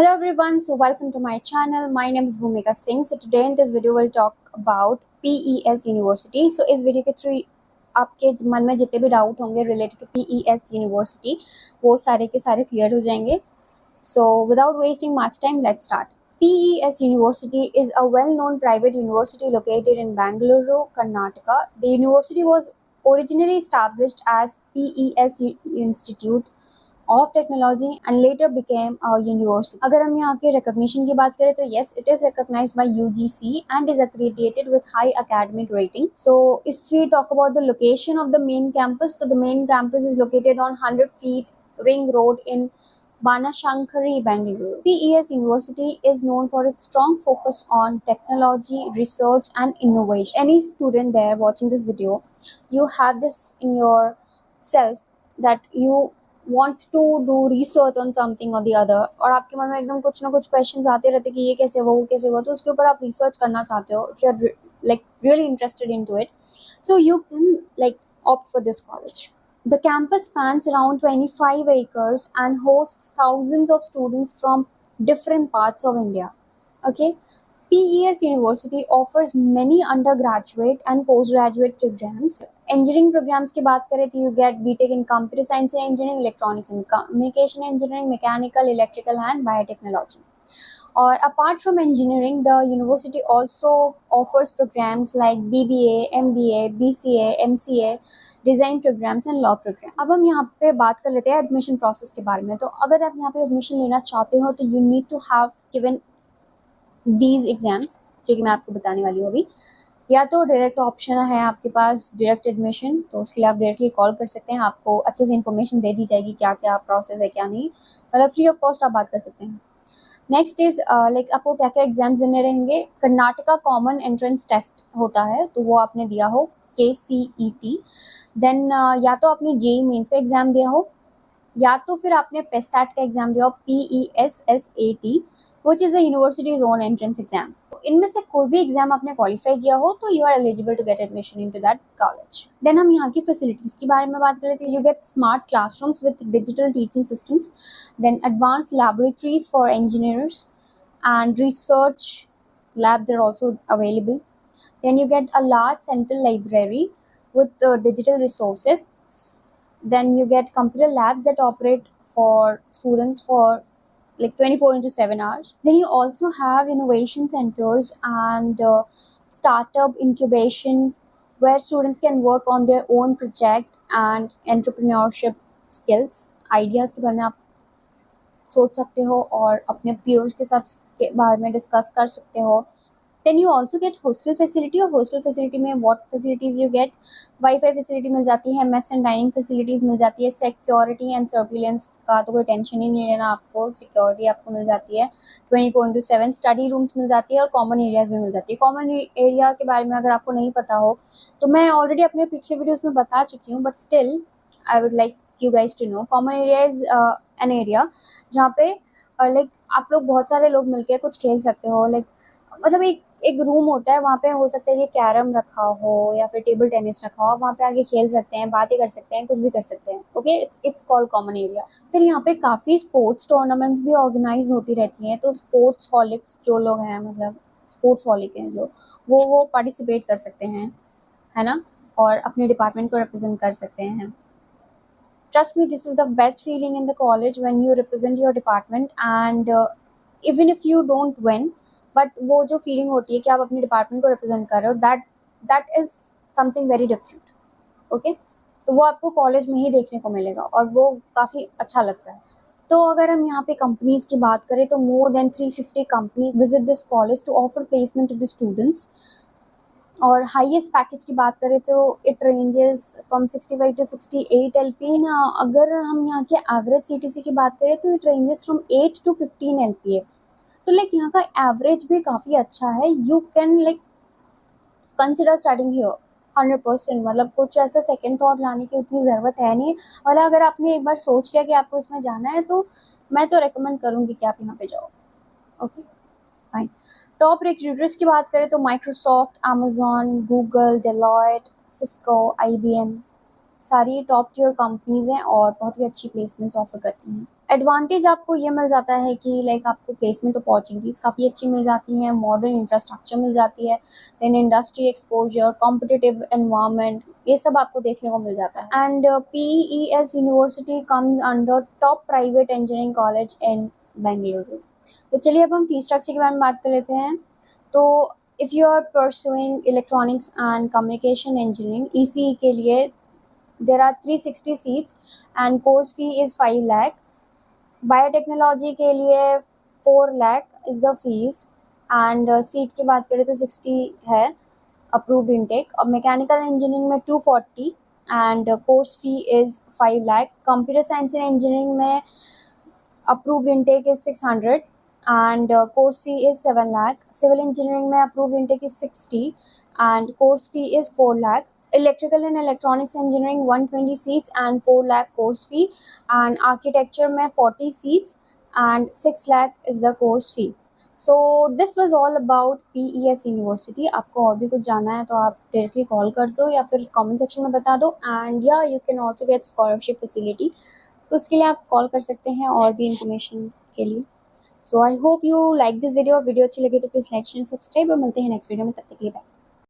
Hello everyone, so welcome to my channel. My name is Bhumika Singh. So today in this video we'll talk about PES University. So इस video के through आपके मन में जितने भी doubt होंगे related to PES University वो सारे के सारे क्लियर हो जाएंगे. So without wasting much time, let's start. PES University is a well-known private university located in Bangalore, Karnataka. The university was originally established as PES Institute of Technology and later became a university. अगर हम यहाँ के recognition की बात करें तो yes, it is recognized by UGC and is accredited with high academic rating. So if we talk about the location of the main campus, so the main campus is located on 100 feet Ring Road in Banashankari, Bangalore. PES University is known for its strong focus on technology, research and innovation. Any student there watching this video, you have this in yourself that you want to do research on something or the other, और आपके मन में एकदम कुछ ना कुछ questions आते रहते कि ये कैसे हुआ वो कैसे हुआ, तो उसके ऊपर आप research करना चाहते हो. If you are like really interested into it, so you can like opt for this college. The campus spans around 25 acres and hosts thousands of students from different parts of India. Okay. PES University offers many undergraduate and postgraduate programs. Engineering programs की बात करें तो you get BTech in Computer Science and Engineering, Electronics and Communication Engineering, Mechanical, Electrical and Biotechnology. Or apart from engineering, the university also offers programs like BBA, MBA, BCA, MCA, design programs and law program. अब हम यहाँ पे बात कर लेते हैं admission process के बारे में. तो अगर आप यहाँ पे एडमिशन लेना चाहते हो तो you need to have given these exams जो कि मैं आपको बताने वाली हूँ अभी. या तो डायरेक्ट ऑप्शन है आपके पास डायरेक्ट एडमिशन, तो उसके लिए आप डायरेक्टली कॉल कर सकते हैं. आपको अच्छे से इन्फॉर्मेशन दे दी जाएगी क्या क्या प्रोसेस है क्या नहीं, मतलब फ्री ऑफ कॉस्ट आप बात कर सकते हैं. नेक्स्ट इज लाइक आपको क्या क्या एग्जाम्स देने रहेंगे. कर्नाटका कॉमन एंट्रेंस टेस्ट होता है तो वो आपने दिया हो KCET. देन या तो आपने JEE मेंस का एग्ज़ाम दिया हो, या तो फिर आपने PESAT का एग्ज़ाम दिया हो, PESSAT which is a universities own entrance exam. इनमें से कोई भी एग्जाम आपने क्वालिफाई किया हो तो you are eligible to get admission into that college. Then हम यहाँ की फैसिलिटीज़ के बारे में बात करें तो you get smart classrooms with digital teaching systems, then advanced laboratories for engineers and research labs are also available. Then you get a large central library with digital resources. Then you get computer labs that operate for students for like 24/7 hours. Then you also have innovation centers and startup incubation where students can work on their own project and entrepreneurship skills. Ideas के बारे में आप सोच सकते हो और अपने peers के साथ के बारे में डिस्कस कर सकते हो. Then you also get hostel facility, और हॉस्टल फैसिलिटी में what facilities you get. WiFi facility मिल जाती है, मेस एंड डाइनिंग फैसिलिटीज़ मिल जाती है, सिक्योरिटी एंड सर्विलेंस का तो कोई टेंशन ही नहीं लेना आपको, सिक्योरिटी आपको मिल जाती है 24/7. स्टडी रूम्स मिल जाती है और कॉमन एरियाज़ भी मिल जाती है. कॉमन एरिया के बारे में अगर आपको नहीं पता हो तो मैं ऑलरेडी अपने पिछले वीडियोज़ में बता चुकी हूँ, but still I would like you guys to know. Common area is an area जहाँ पे लाइक आप लोग बहुत सारे लोग मिलके कुछ खेल सकते हो. लाइक मतलब एक रूम होता है, वहाँ पे हो सकता है कि कैरम रखा हो या फिर टेबल टेनिस रखा हो, वहाँ पे आके खेल सकते हैं, बातें कर सकते हैं, कुछ भी कर सकते हैं. Okay, it's called common area. फिर यहाँ पे काफ़ी स्पोर्ट्स टूर्नामेंट्स भी ऑर्गेनाइज होती रहती हैं, तो स्पोर्ट्स हॉलिक्स जो लोग हैं, मतलब स्पोर्ट्स हॉलिक हैं जो, वो पार्टिसिपेट कर सकते हैं, है ना, और अपने डिपार्टमेंट को रिप्रेजेंट कर सकते हैं. Trust me, this is the best feeling in the college when you represent your department and even if you don't win, but वो जो feeling होती है कि आप अपने department को represent कर रहे हो, that is something very different. Okay, तो वो आपको college में ही देखने को मिलेगा और वो काफ़ी अच्छा लगता है. तो अगर हम यहाँ पे कंपनीज़ की बात करें तो more than 350 companies visit this college to offer placement to the students. और हाईएस्ट पैकेज की बात करें तो it ranges from 65 to 68 LPA. अगर हम यहाँ के एवरेज CTC की बात करें तो it ranges from 8 to 15 LPA. तो लाइक यहाँ का एवरेज भी काफ़ी अच्छा है. You can like consider starting here 100%. मतलब कुछ ऐसा सेकेंड थॉट लाने की उतनी ज़रूरत है नहीं. और अगर आपने एक बार सोच लिया कि आपको इसमें जाना है तो मैं तो रिकमेंड करूँगी कि आप यहाँ पे जाओ. Okay fine. टॉप रिक्रूटर्स की बात करें तो Microsoft, Amazon, Google, Deloitte, Cisco, IBM सारी टॉप टियर कंपनीज हैं और बहुत ही अच्छी प्लेसमेंट्स ऑफर करती हैं. एडवांटेज आपको ये मिल जाता है कि लाइक आपको प्लेसमेंट अपॉर्चुनिटीज़ काफ़ी अच्छी मिल जाती हैं, मॉडर्न इंफ्रास्ट्रक्चर मिल जाती है, then industry exposure, competitive environment, ये सब आपको देखने को मिल जाता है। And PES university comes under top private engineering college in Bengaluru. तो चलिए अब हम फीस स्ट्रक्चर के बारे में बात कर लेते हैं। तो if you are pursuing electronics and communication engineering ECE के लिए there are 360 seats and course fee is 5 lakh. Biotechnology के लिए 4 lakh is the fees and seat की बात करें तो 60 है अप्रूव्ड इनटेक। अब मैकेनिकल इंजीनियरिंग में 240 and course fee is 5 lakh. Computer science and engineering में approved intake is 600 and course fee is 7 lakh. Civil engineering में approved intake is 60 and course fee is 4 lakh. Electrical and electronics engineering 120 seats and 4 lakh course fee and architecture में 40 seats and 6 lakh is the course fee. So this was all about PES University. आपको और भी कुछ जानना है तो आप directly call कर दो या फिर कमेंट सेक्शन में बता दो एंड या you can also get scholarship facility. तो उसके लिए आप कॉल कर सकते हैं और भी इंफॉर्मेशन के लिए। So I hope you like this video. Video अच्छी लगी तो प्लीज़ लाइक शेयर सब्सक्राइब और मिलते हैं नेक्स्ट वीडियो में, तब तक के लिए बाय।